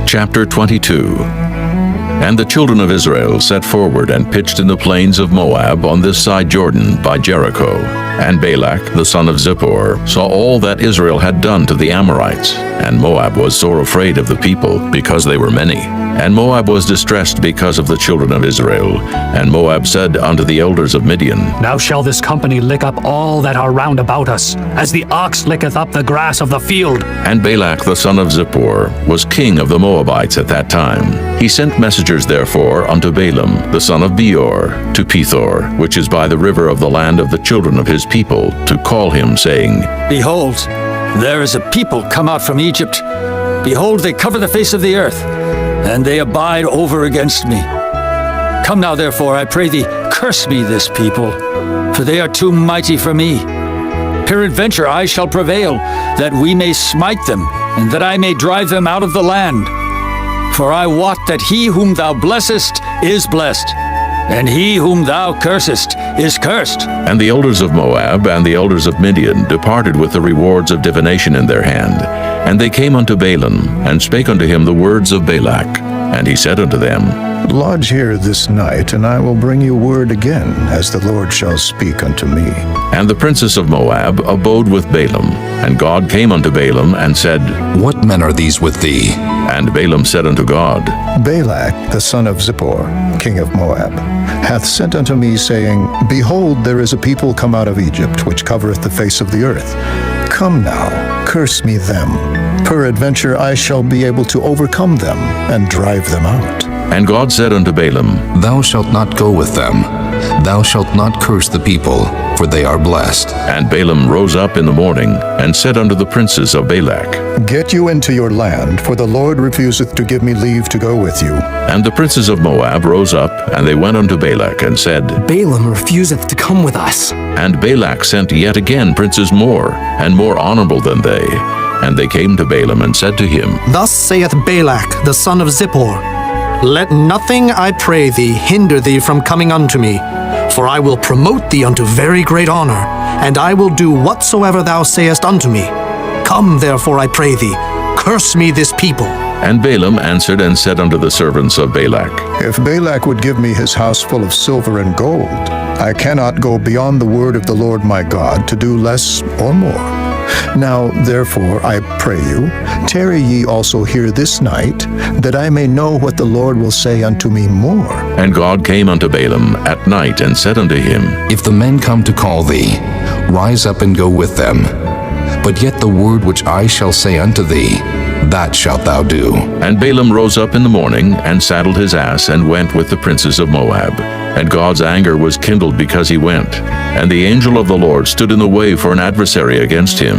Chapter 22. And the children of Israel set forward and pitched in the plains of Moab on this side Jordan by Jericho. And Balak the son of Zippor saw all that Israel had done to the Amorites. And Moab was sore afraid of the people, because they were many. And Moab was distressed because of the children of Israel. And Moab said unto the elders of Midian, Now shall this company lick up all that are round about us, as the ox licketh up the grass of the field. And Balak the son of Zippor was king of the Moabites at that time. He sent messengers therefore unto Balaam the son of Beor to Pethor, which is by the river of the land of the children of his people, to call him, saying, Behold, there is a people come out from Egypt. Behold, they cover the face of the earth, and they abide over against me. Come now, therefore, I pray thee, curse me this people, for they are too mighty for me. Peradventure I shall prevail, that we may smite them, and that I may drive them out of the land. For I wot that he whom thou blessest is blessed, and he whom thou cursest is cursed. And the elders of Moab and the elders of Midian departed with the rewards of divination in their hand. And they came unto Balaam, and spake unto him the words of Balak. And he said unto them, Lodge here this night, and I will bring you word again, as the Lord shall speak unto me. And the princess of Moab abode with Balaam. And God came unto Balaam, and said, What men are these with thee? And Balaam said unto God, Balak, the son of Zippor, king of Moab, hath sent unto me, saying, Behold, there is a people come out of Egypt, which covereth the face of the earth. Come now, curse me them. Peradventure I shall be able to overcome them, and drive them out. And God said unto Balaam, Thou shalt not go with them. Thou shalt not curse the people, for they are blessed. And Balaam rose up in the morning, and said unto the princes of Balak, Get you into your land, for the Lord refuseth to give me leave to go with you. And the princes of Moab rose up, and they went unto Balak, and said, Balaam refuseth to come with us. And Balak sent yet again princes more, and more honorable than they. And they came to Balaam, and said to him, Thus saith Balak, the son of Zippor, Let nothing, I pray thee, hinder thee from coming unto me, for I will promote thee unto very great honor, and I will do whatsoever thou sayest unto me. Come, therefore, I pray thee, curse me this people. And Balaam answered and said unto the servants of Balak, If Balak would give me his house full of silver and gold, I cannot go beyond the word of the Lord my God to do less or more. Now, therefore, I pray you, tarry ye also here this night, that I may know what the Lord will say unto me more. And God came unto Balaam at night, and said unto him, If the men come to call thee, rise up and go with them. But yet the word which I shall say unto thee, that shalt thou do. And Balaam rose up in the morning, and saddled his ass, and went with the princes of Moab. And God's anger was kindled because he went. And the angel of the Lord stood in the way for an adversary against him.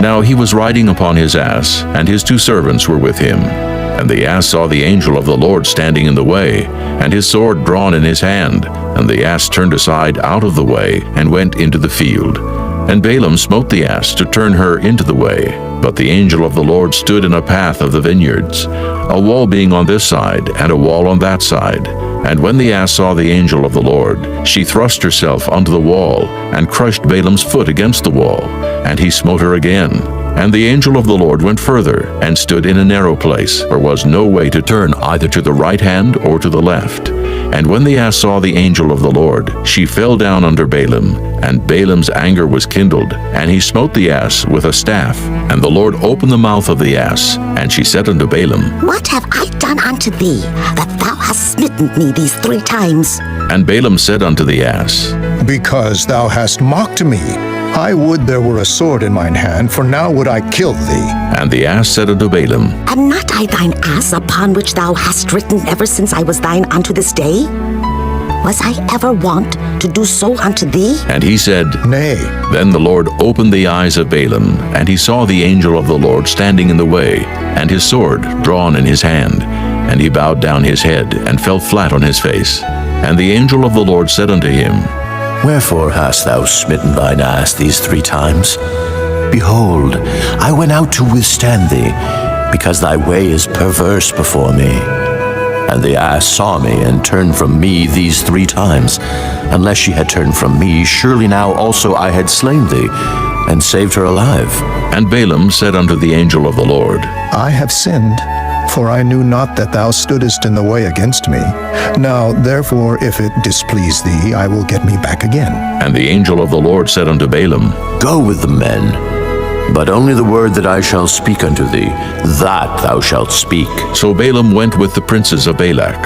Now he was riding upon his ass, and his two servants were with him. And the ass saw the angel of the Lord standing in the way, and his sword drawn in his hand. And the ass turned aside out of the way, and went into the field. And Balaam smote the ass to turn her into the way. But the angel of the Lord stood in a path of the vineyards, a wall being on this side, and a wall on that side. And when the ass saw the angel of the Lord, she thrust herself unto the wall, and crushed Balaam's foot against the wall, and he smote her again. And the angel of the Lord went further, and stood in a narrow place, where was no way to turn either to the right hand or to the left. And when the ass saw the angel of the Lord, she fell down under Balaam, and Balaam's anger was kindled, and he smote the ass with a staff. And the Lord opened the mouth of the ass, and she said unto Balaam, What have I done unto thee, that thou hast smitten me these 3 times? And Balaam said unto the ass, Because thou hast mocked me. I would there were a sword in mine hand, for now would I kill thee. And the ass said unto Balaam, Am not I thine ass, upon which thou hast ridden ever since I was thine unto this day? Was I ever wont to do so unto thee? And he said, Nay. Then the Lord opened the eyes of Balaam, and he saw the angel of the Lord standing in the way, and his sword drawn in his hand. And he bowed down his head, and fell flat on his face. And the angel of the Lord said unto him, Wherefore hast thou smitten thine ass these 3 times? Behold, I went out to withstand thee, because thy way is perverse before me. And the ass saw me, and turned from me these 3 times. Unless she had turned from me, surely now also I had slain thee, and saved her alive. And Balaam said unto the angel of the Lord, I have sinned, for I knew not that thou stoodest in the way against me. Now therefore, if it displease thee, I will get me back again. And the angel of the Lord said unto Balaam, Go with the men, but only the word that I shall speak unto thee, that thou shalt speak. So Balaam went with the princes of Balak.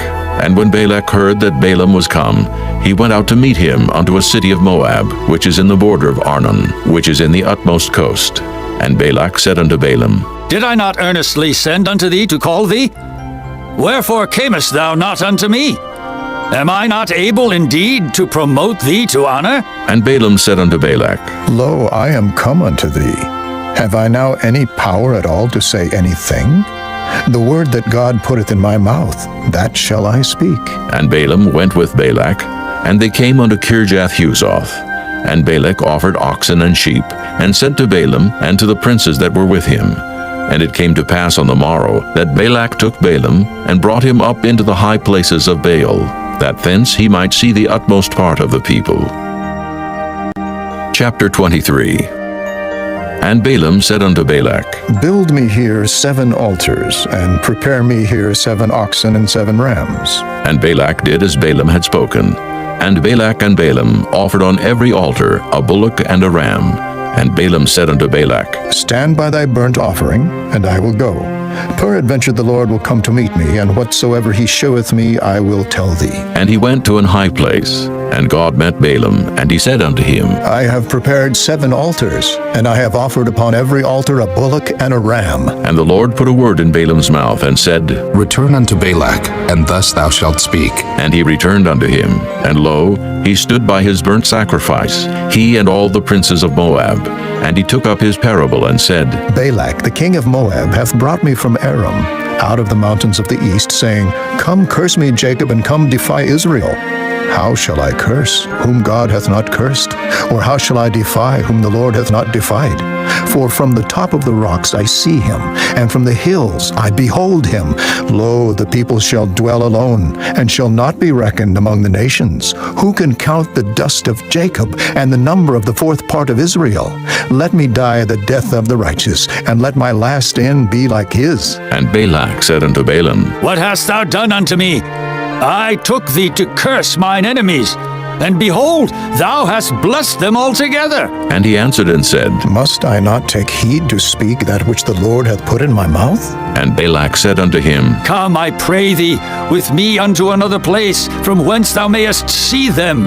And when Balak heard that Balaam was come, he went out to meet him unto a city of Moab, which is in the border of Arnon, which is in the utmost coast. And Balak said unto Balaam, Did I not earnestly send unto thee to call thee? Wherefore camest thou not unto me? Am I not able indeed to promote thee to honor? And Balaam said unto Balak, Lo, I am come unto thee. Have I now any power at all to say anything? The word that God putteth in my mouth, that shall I speak. And Balaam went with Balak, and they came unto Kirjath-Huzoth. And Balak offered oxen and sheep, and sent to Balaam and to the princes that were with him. And it came to pass on the morrow that Balak took Balaam, and brought him up into the high places of Baal, that thence he might see the utmost part of the people. Chapter 23. And Balaam said unto Balak, Build me here 7 altars, and prepare me here 7 oxen and 7 rams. And Balak did as Balaam had spoken. And Balak and Balaam offered on every altar a bullock and a ram. And Balaam said unto Balak, Stand by thy burnt offering, and I will go. Peradventure the Lord will come to meet me, and whatsoever he sheweth me I will tell thee. And he went to an high place. And God met Balaam, and he said unto him, I have prepared 7 altars, and I have offered upon every altar a bullock and a ram. And the Lord put a word in Balaam's mouth, and said, Return unto Balak, and thus thou shalt speak. And he returned unto him. And lo, he stood by his burnt sacrifice, he and all the princes of Moab. And he took up his parable, and said, Balak, the king of Moab, hath brought me from Aram, out of the mountains of the east, saying, Come curse me, Jacob, and come defy Israel. How shall I curse, whom God hath not cursed? Or how shall I defy, whom the Lord hath not defied? For from the top of the rocks I see him, and from the hills I behold him. Lo, the people shall dwell alone, and shall not be reckoned among the nations. Who can count the dust of Jacob, and the number of the 4th part of Israel? Let me die the death of the righteous, and let my last end be like his. And Balak said unto Balaam, What hast thou done unto me? I took thee to curse mine enemies, and behold, thou hast blessed them altogether. And he answered and said, Must I not take heed to speak that which the Lord hath put in my mouth? And Balak said unto him, Come, I pray thee, with me unto another place, from whence thou mayest see them.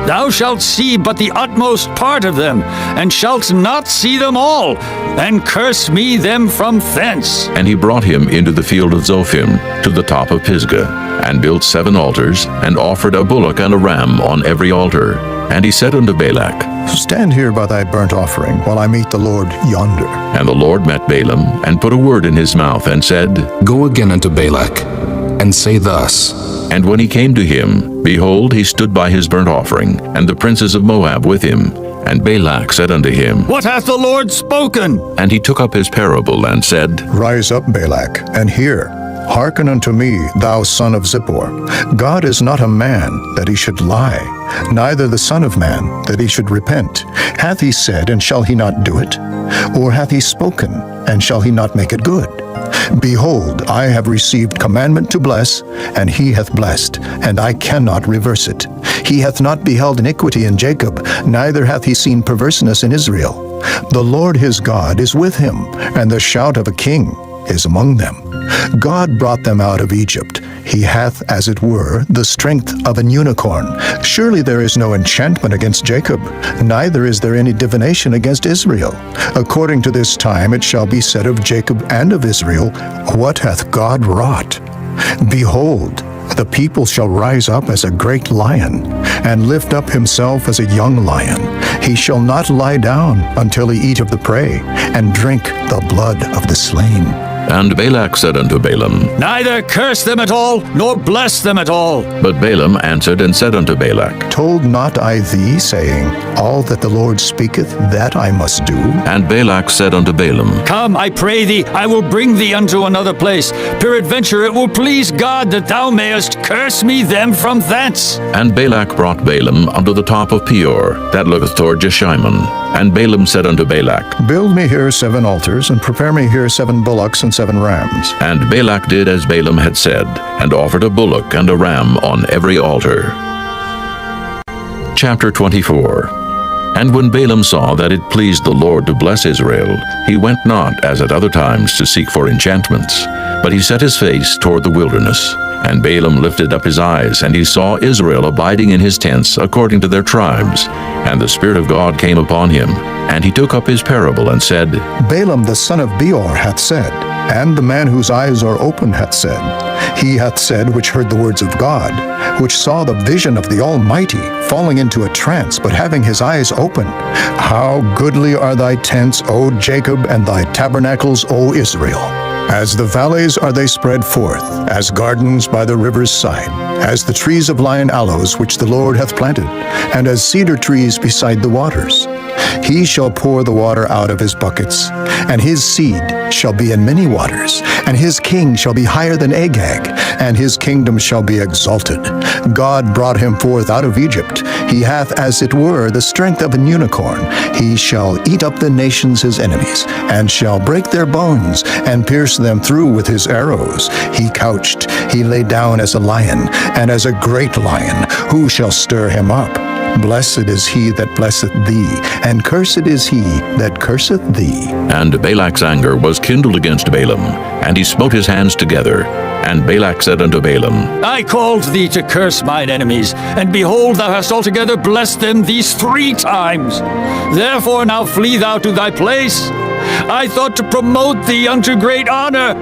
Thou shalt see but the utmost part of them, and shalt not see them all, and curse me them from thence. And he brought him into the field of Zophim, to the top of Pisgah, and built 7 altars, and offered a bullock and a ram on every altar. And he said unto Balak, Stand here by thy burnt offering, while I meet the Lord yonder. And the Lord met Balaam, and put a word in his mouth, and said, Go again unto Balak, and say thus. And when he came to him, behold, he stood by his burnt offering, and the princes of Moab with him. And Balak said unto him, What hath the Lord spoken? And he took up his parable, and said, Rise up, Balak, and hear. Hearken unto me, thou son of Zippor. God is not a man, that he should lie, neither the son of man, that he should repent. Hath he said, and shall he not do it? Or hath he spoken, and shall he not make it good? Behold, I have received commandment to bless, and he hath blessed, and I cannot reverse it. He hath not beheld iniquity in Jacob, neither hath he seen perverseness in Israel. The Lord his God is with him, and the shout of a king is among them. God brought them out of Egypt. He hath, as it were, the strength of an unicorn. Surely there is no enchantment against Jacob, neither is there any divination against Israel. According to this time it shall be said of Jacob and of Israel, What hath God wrought? Behold, the people shall rise up as a great lion, and lift up himself as a young lion. He shall not lie down until he eat of the prey, and drink the blood of the slain. And Balak said unto Balaam, Neither curse them at all, nor bless them at all. But Balaam answered and said unto Balak, Told not I thee, saying, All that the Lord speaketh, that I must do. And Balak said unto Balaam, Come, I pray thee, I will bring thee unto another place. Peradventure it will please God that thou mayest curse me them from thence. And Balak brought Balaam unto the top of Peor, that looketh toward Jeshimon. And Balaam said unto Balak, Build me here 7 altars, and prepare me here 7 bullocks and 7 rams. And Balak did as Balaam had said, and offered a bullock and a ram on every altar. Chapter 24. And when Balaam saw that it pleased the Lord to bless Israel, he went not, as at other times, to seek for enchantments, but he set his face toward the wilderness. And Balaam lifted up his eyes, and he saw Israel abiding in his tents according to their tribes. And the Spirit of God came upon him, and he took up his parable, and said, Balaam the son of Beor hath said, and the man whose eyes are open hath said, He hath said which heard the words of God, which saw the vision of the Almighty, falling into a trance, but having his eyes open. How goodly are thy tents, O Jacob, and thy tabernacles, O Israel! As the valleys are they spread forth, as gardens by the river's side, as the trees of lion aloes which the Lord hath planted, and as cedar trees beside the waters. He shall pour the water out of his buckets, and his seed shall be in many waters, and his king shall be higher than Agag, and his kingdom shall be exalted. God brought him forth out of Egypt. He hath as it were the strength of an unicorn. He shall eat up the nations his enemies, and shall break their bones, and pierce them through with his arrows. He couched, he lay down as a lion, and as a great lion. Who shall stir him up? Blessed is he that blesseth thee, and cursed is he that curseth thee. And Balak's anger was kindled against Balaam, and he smote his hands together. And Balak said unto Balaam, I called thee to curse mine enemies, and behold, thou hast altogether blessed them these 3 times. Therefore now flee thou to thy place. I thought to promote thee unto great honor,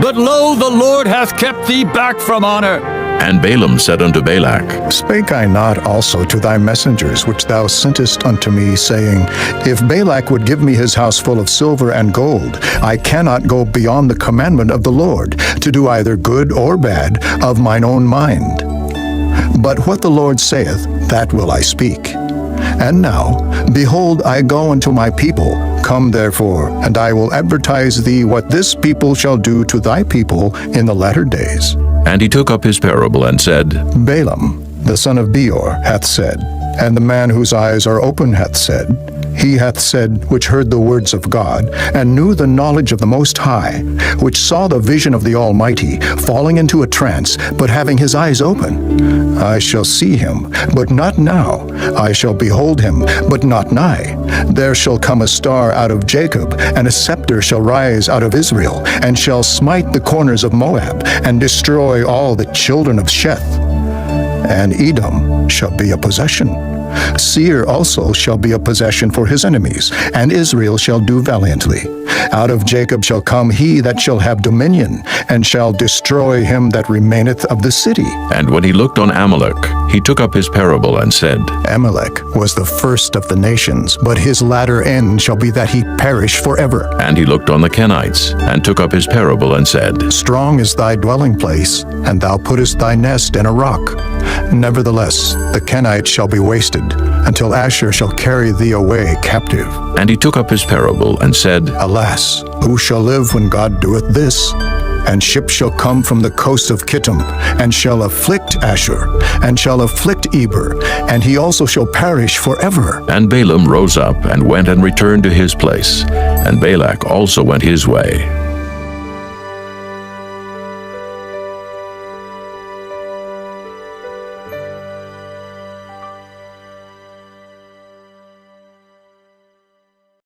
but lo, the Lord hath kept thee back from honor. And Balaam said unto Balak, Spake I not also to thy messengers which thou sentest unto me, saying, If Balak would give me his house full of silver and gold, I cannot go beyond the commandment of the Lord, to do either good or bad of mine own mind. But what the Lord saith, that will I speak. And now, behold, I go unto my people. Come therefore, and I will advertise thee what this people shall do to thy people in the latter days. And he took up his parable, and said, Balaam, the son of Beor, hath said, and the man whose eyes are open hath said, He hath said, which heard the words of God, and knew the knowledge of the Most High, which saw the vision of the Almighty, falling into a trance, but having his eyes open. I shall see him, but not now. I shall behold him, but not nigh. There shall come a star out of Jacob, and a scepter shall rise out of Israel, and shall smite the corners of Moab, and destroy all the children of Sheth. And Edom shall be a possession. Seir also shall be a possession for his enemies, and Israel shall do valiantly. Out of Jacob shall come he that shall have dominion, and shall destroy him that remaineth of the city. And when he looked on Amalek, he took up his parable, and said, Amalek was the first of the nations, but his latter end shall be that he perish forever. And he looked on the Kenites, and took up his parable, and said, Strong is thy dwelling place, and thou puttest thy nest in a rock. Nevertheless, the Kenites shall be wasted, until Asher shall carry thee away captive. And he took up his parable, and said, Alas, who shall live when God doeth this? And ships shall come from the coast of Kittim, and shall afflict Asher, and shall afflict Eber, and he also shall perish forever. And Balaam rose up, and went and returned to his place, and Balak also went his way.